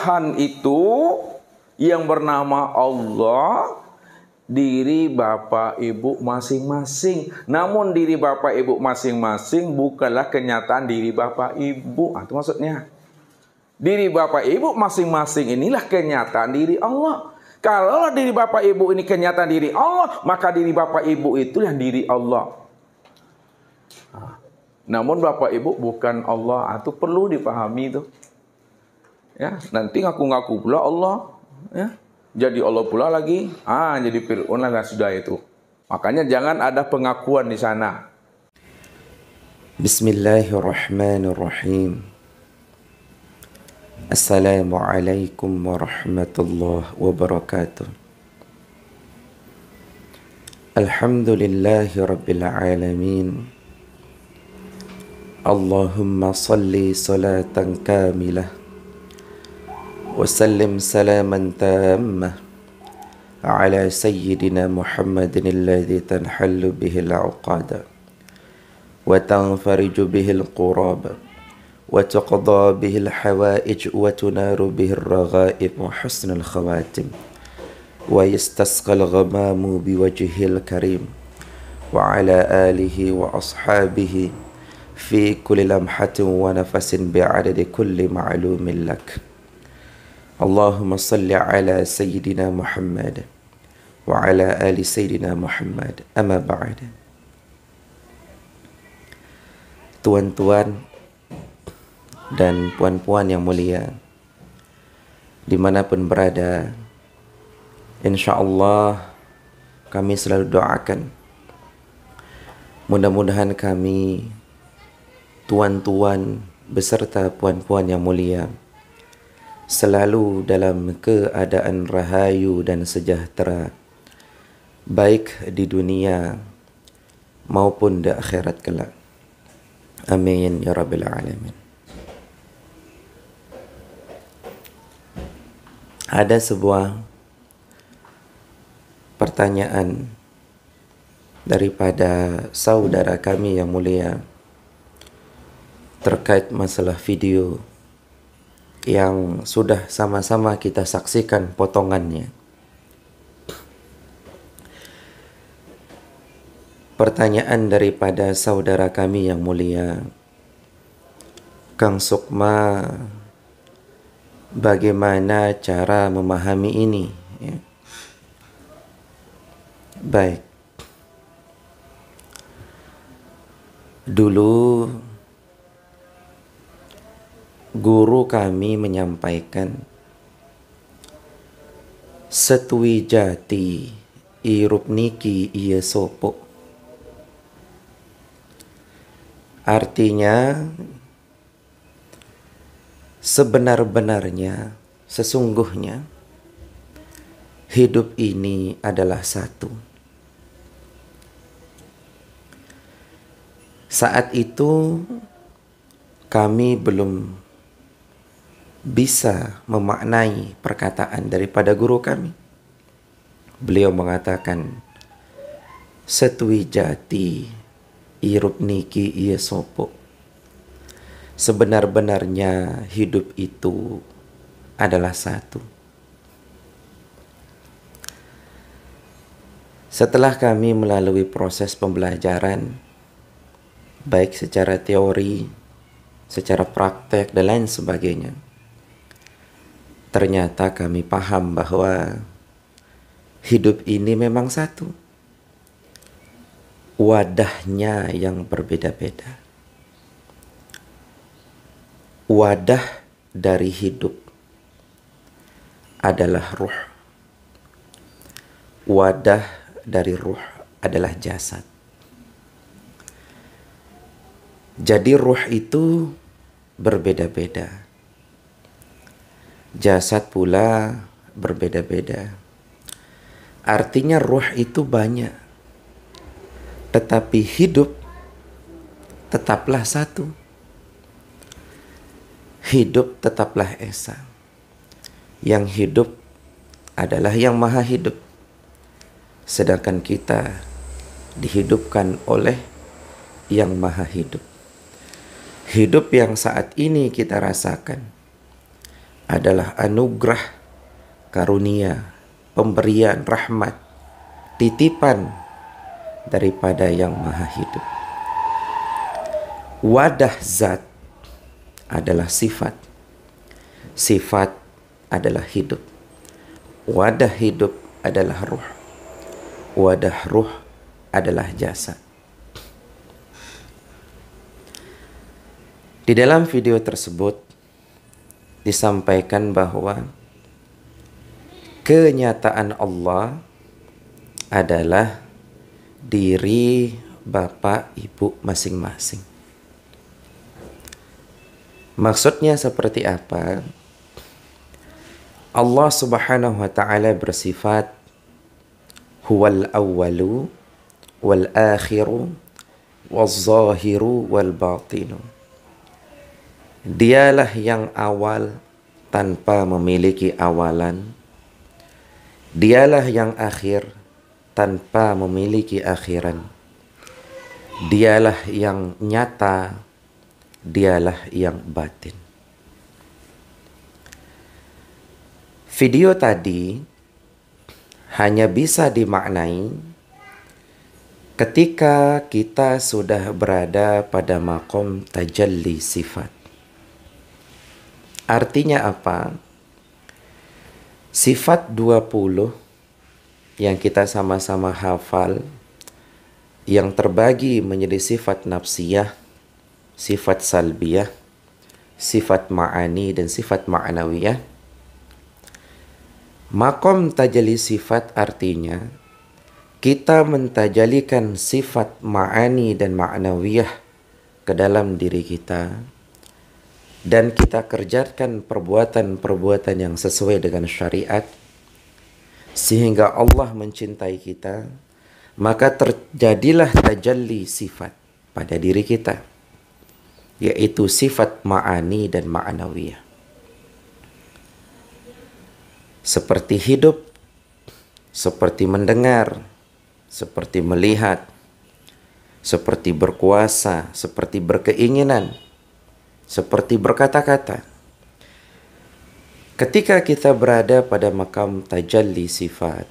Tuhan itu yang bernama Allah, diri Bapak Ibu masing-masing. Namun diri Bapak Ibu masing-masing bukanlah kenyataan diri Bapak Ibu. Itu maksudnya. Diri Bapak Ibu masing-masing inilah kenyataan diri Allah. Kalau diri Bapak Ibu ini kenyataan diri Allah, maka diri Bapak Ibu itu yang diri Allah. Namun Bapak Ibu bukan Allah. Itu perlu dipahami itu. Ya, nanti ngaku-ngaku pula Allah, ya. Jadi Allah pula lagi, jadi Fir'aun lah sudah itu. Makanya jangan ada pengakuan di sana. Bismillahirrahmanirrahim. Assalamualaikum warahmatullahi wabarakatuh. Alhamdulillahi rabbil alamin. Allahumma salli salatan kamilah وسلم سلاما تاما على سيدنا محمد الذي تنحل به العقاد وتنفرج به القراب وتقضى به الحوائج وتنار به الرغائب وحسن الخواتم ويستسقى الغمام بوجهه الكريم وعلى آله وأصحابه في كل لمحة ونفس بعدد كل معلوم لك. Allahumma salli ala Sayyidina Muhammad wa ala ali Sayyidina Muhammad. Amma ba'd. Tuan-tuan dan puan-puan yang mulia, dimanapun berada, insyaAllah kami selalu doakan mudah-mudahan kami, tuan-tuan beserta puan-puan yang mulia, selalu dalam keadaan rahayu dan sejahtera, baik di dunia maupun di akhirat kelak. Amin ya rabbil alamin. Ada sebuah pertanyaan daripada saudara kami yang mulia terkait masalah video yang sudah sama-sama kita saksikan potongannya. Pertanyaan daripada saudara kami yang mulia, Kang Sukma, bagaimana cara memahami ini? Ya. Baik. Dulu guru kami menyampaikan, setui jati irup niki iya sopo. Artinya, sebenar-benarnya, sesungguhnya hidup ini adalah satu. Saat itu kami belum bisa memaknai perkataan daripada guru kami. Beliau mengatakan, setui jati irup niki iya sopo. Sebenar-benarnya hidup itu adalah satu. Setelah kami melalui proses pembelajaran, baik secara teori, secara praktek, dan lain sebagainya, ternyata kami paham bahwa hidup ini memang satu. Wadahnya yang berbeda-beda. Wadah dari hidup adalah ruh. Wadah dari ruh adalah jasad. Jadi ruh itu berbeda-beda. Jasad pula berbeda-beda. Artinya ruh itu banyak, tetapi hidup tetaplah satu. Hidup tetaplah esa. Yang hidup adalah yang maha hidup. Sedangkan kita dihidupkan oleh yang maha hidup. Hidup yang saat ini kita rasakan adalah anugerah, karunia, pemberian, rahmat, titipan daripada yang maha hidup. Wadah zat adalah sifat. Sifat adalah hidup. Wadah hidup adalah ruh. Wadah ruh adalah jasad. Di dalam video tersebut disampaikan bahwa kenyataan Allah adalah diri bapak ibu masing-masing. Maksudnya seperti apa? Allah Subhanahu wa taala bersifat huwal awwalu wal akhiru waz zahiru wal batinu. Dialah yang awal tanpa memiliki awalan. Dialah yang akhir tanpa memiliki akhiran. Dialah yang nyata, dialah yang batin. Video tadi hanya bisa dimaknai ketika kita sudah berada pada maqam tajalli sifat. Artinya apa? Sifat 20 yang kita sama-sama hafal, yang terbagi menjadi sifat nafsiyah, sifat salbiyah, sifat ma'ani, dan sifat ma'nawiyah. Maqam tajalli sifat artinya kita mentajalikan sifat ma'ani dan ma'nawiyah ke dalam diri kita, dan kita kerjakan perbuatan-perbuatan yang sesuai dengan syariat sehingga Allah mencintai kita, maka terjadilah tajalli sifat pada diri kita, yaitu sifat ma'ani dan ma'nawiyah. Seperti hidup, seperti mendengar, seperti melihat, seperti berkuasa, seperti berkeinginan, seperti berkata-kata. Ketika kita berada pada makam tajalli sifat,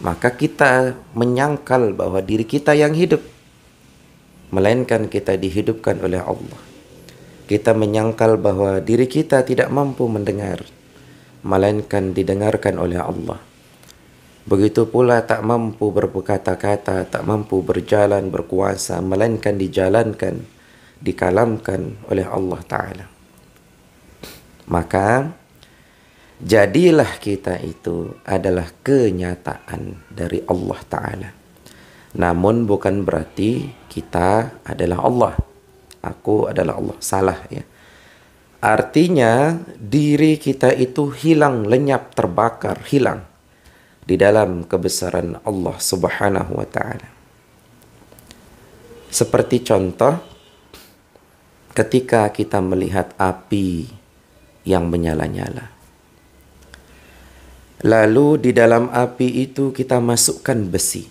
maka kita menyangkal bahwa diri kita yang hidup, melainkan kita dihidupkan oleh Allah. Kita menyangkal bahwa diri kita tidak mampu mendengar, melainkan didengarkan oleh Allah. Begitu pula tak mampu berkata-kata, tak mampu berjalan, berkuasa, melainkan dijalankan, dikalamkan oleh Allah Ta'ala. Maka jadilah kita itu adalah kenyataan dari Allah Ta'ala. Namun bukan berarti kita adalah Allah. Aku adalah Allah. Salah ya. Artinya diri kita itu hilang, lenyap, terbakar, hilang di dalam kebesaran Allah Subhanahu wa Ta'ala. Seperti contoh, ketika kita melihat api yang menyala-nyala, lalu di dalam api itu kita masukkan besi,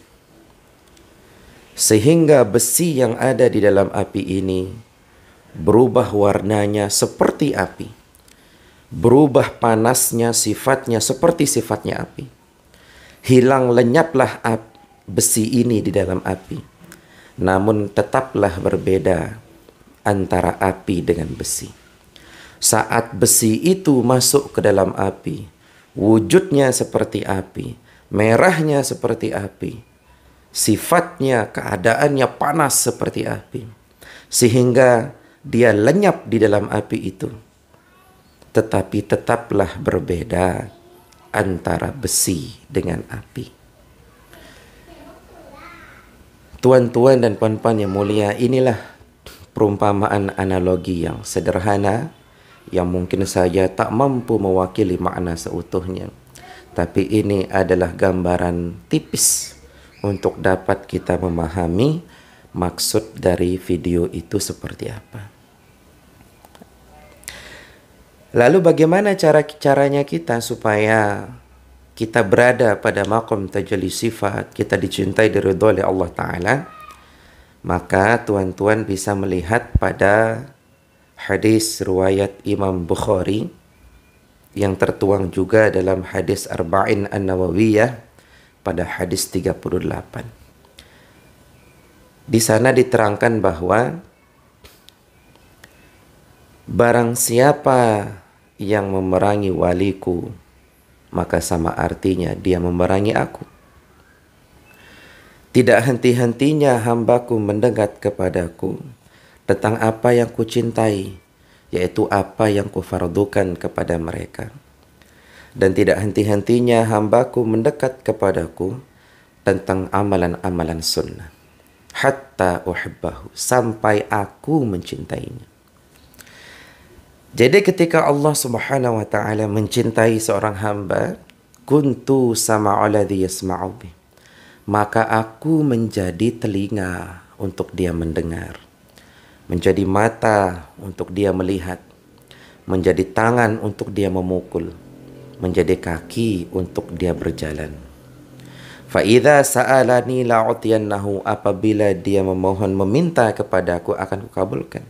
sehingga besi yang ada di dalam api ini berubah warnanya seperti api, berubah panasnya, sifatnya seperti sifatnya api. Hilang, lenyaplah besi ini di dalam api, namun tetaplah berbeda antara api dengan besi. Saat besi itu masuk ke dalam api, wujudnya seperti api, merahnya seperti api, sifatnya, keadaannya panas seperti api, sehingga dia lenyap di dalam api itu. Tetapi tetaplah berbeda antara besi dengan api. Tuan-tuan dan puan-puan yang mulia, inilah perumpamaan analogi yang sederhana, yang mungkin saja tak mampu mewakili makna seutuhnya. Tapi ini adalah gambaran tipis untuk dapat kita memahami maksud dari video itu seperti apa. Lalu bagaimana caranya kita supaya kita berada pada maqam tajalli sifat, kita dicintai, diridhoi oleh Allah Ta'ala? Maka tuan-tuan bisa melihat pada hadis riwayat Imam Bukhari yang tertuang juga dalam hadis Arba'in An-Nawawiyah pada hadis 38. Di sana diterangkan bahwa barang siapa yang memerangi waliku, maka sama artinya dia memerangi aku. Tidak henti-hentinya hambaku mendekat kepadaku tentang apa yang kucintai, yaitu apa yang kufardukan kepada mereka. Dan tidak henti-hentinya hambaku mendekat kepadaku tentang amalan-amalan sunnah. Hatta uhibbahu, sampai aku mencintainya. Jadi ketika Allah Subhanahu wa taala mencintai seorang hamba, kuntu sama'u alladhi yasma'u bih, maka aku menjadi telinga untuk dia mendengar, menjadi mata untuk dia melihat, menjadi tangan untuk dia memukul, menjadi kaki untuk dia berjalan. Fa idza sa'alani la'utiyannahu, apabila dia memohon meminta kepadaku akan kukabulkan.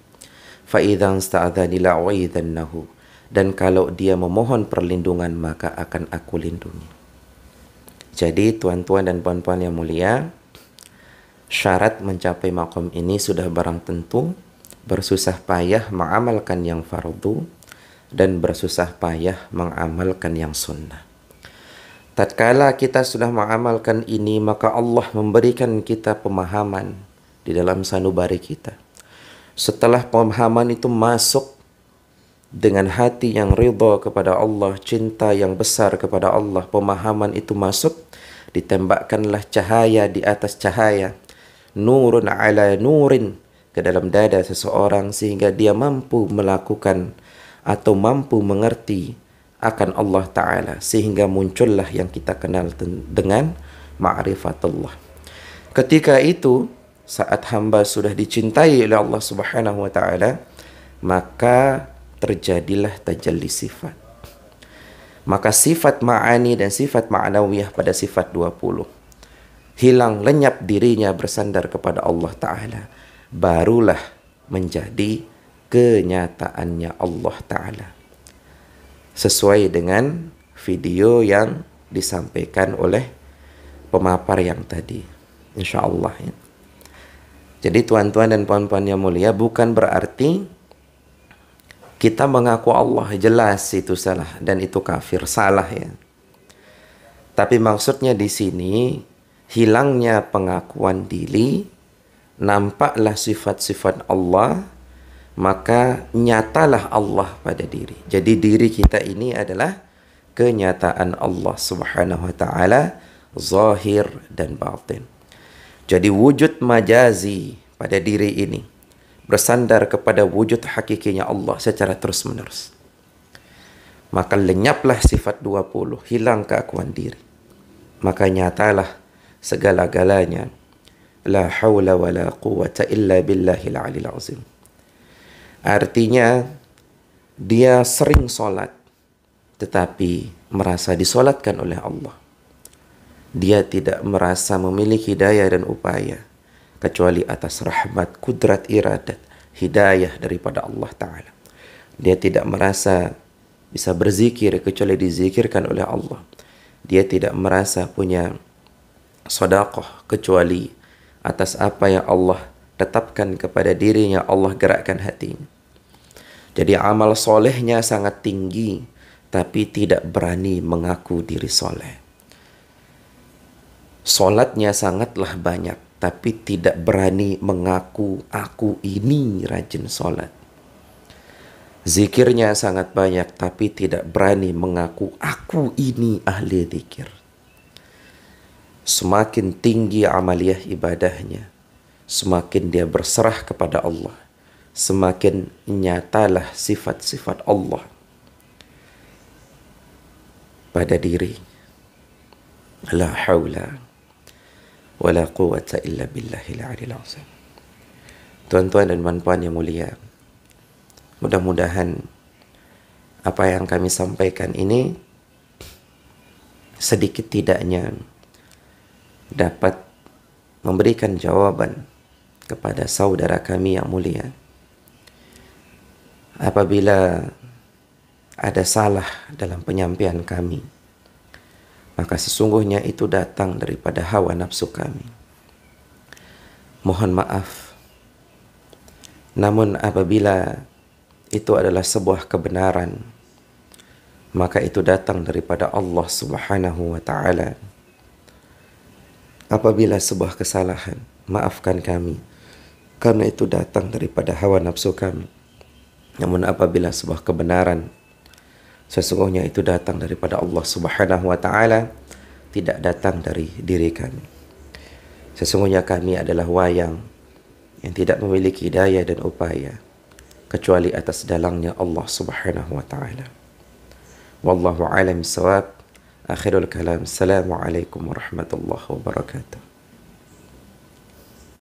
Fa idza sta'adzani la'u'idzannahu, dan kalau dia memohon perlindungan maka akan aku lindungi. Jadi tuan-tuan dan puan-puan yang mulia, syarat mencapai maqam ini sudah barang tentu bersusah payah mengamalkan yang fardu dan bersusah payah mengamalkan yang sunnah. Tatkala kita sudah mengamalkan ini, maka Allah memberikan kita pemahaman di dalam sanubari kita. Setelah pemahaman itu masuk dengan hati yang ridha kepada Allah, cinta yang besar kepada Allah, pemahaman itu masuk, ditembakkanlah cahaya di atas cahaya, nurun ala nurin, ke dalam dada seseorang, sehingga dia mampu melakukan atau mampu mengerti akan Allah Ta'ala, sehingga muncullah yang kita kenal dengan ma'rifatullah. Ketika itu, saat hamba sudah dicintai oleh Allah Subhanahu wa Ta'ala, maka terjadilah tajalli sifat. Maka sifat ma'ani dan sifat ma'nawiyah pada sifat 20 hilang, lenyap dirinya bersandar kepada Allah Ta'ala. Barulah menjadi kenyataannya Allah Ta'ala, sesuai dengan video yang disampaikan oleh pemapar yang tadi, insyaallah ya. Jadi tuan-tuan dan puan-puan yang mulia, bukan berarti kita mengaku Allah jelas itu salah dan itu kafir, salah ya. Tapi maksudnya di sini hilangnya pengakuan diri, nampaklah sifat-sifat Allah, maka nyatalah Allah pada diri. Jadi diri kita ini adalah kenyataan Allah Subhanahu wa Ta'ala, zahir dan batin. Jadi wujud majazi pada diri ini bersandar kepada wujud hakikinya Allah secara terus-menerus. Maka lenyaplah sifat 20, hilang keakuan diri. Maka nyatalah segala-galanya. La hawla wa la quwwata illa billahil alil azim. Artinya dia sering solat tetapi merasa disolatkan oleh Allah. Dia tidak merasa memiliki daya dan upaya kecuali atas rahmat, kudrat, iradat, hidayah daripada Allah Ta'ala. Dia tidak merasa bisa berzikir kecuali dizikirkan oleh Allah. Dia tidak merasa punya sedekah kecuali atas apa yang Allah tetapkan kepada dirinya, Allah gerakkan hatinya. Jadi amal solehnya sangat tinggi, tapi tidak berani mengaku diri soleh. Solatnya sangatlah banyak, tapi tidak berani mengaku aku ini rajin solat. Zikirnya sangat banyak, tapi tidak berani mengaku aku ini ahli zikir. Semakin tinggi amaliyah ibadahnya, semakin dia berserah kepada Allah, semakin nyatalah sifat-sifat Allah pada diri. La haula wa la quwwata illa billahil aliyil azim. Tuan-tuan dan puan-puan yang mulia, mudah-mudahan apa yang kami sampaikan ini sedikit tidaknya dapat memberikan jawaban kepada saudara kami yang mulia. Apabila ada salah dalam penyampaian kami, maka sesungguhnya itu datang daripada hawa nafsu kami. Mohon maaf. Namun apabila itu adalah sebuah kebenaran, maka itu datang daripada Allah Subhanahu wa ta'ala. Apabila sebuah kesalahan, maafkan kami, karena itu datang daripada hawa nafsu kami. Namun apabila sebuah kebenaran, sesungguhnya itu datang daripada Allah Subhanahu wa ta'ala, tidak datang dari diri kami. Sesungguhnya kami adalah wayang yang tidak memiliki daya dan upaya kecuali atas dalangnya Allah Subhanahu wa ta'ala. Wallahu a'lam bissawab. Akhirul kalam. Assalamualaikum warahmatullahi wabarakatuh.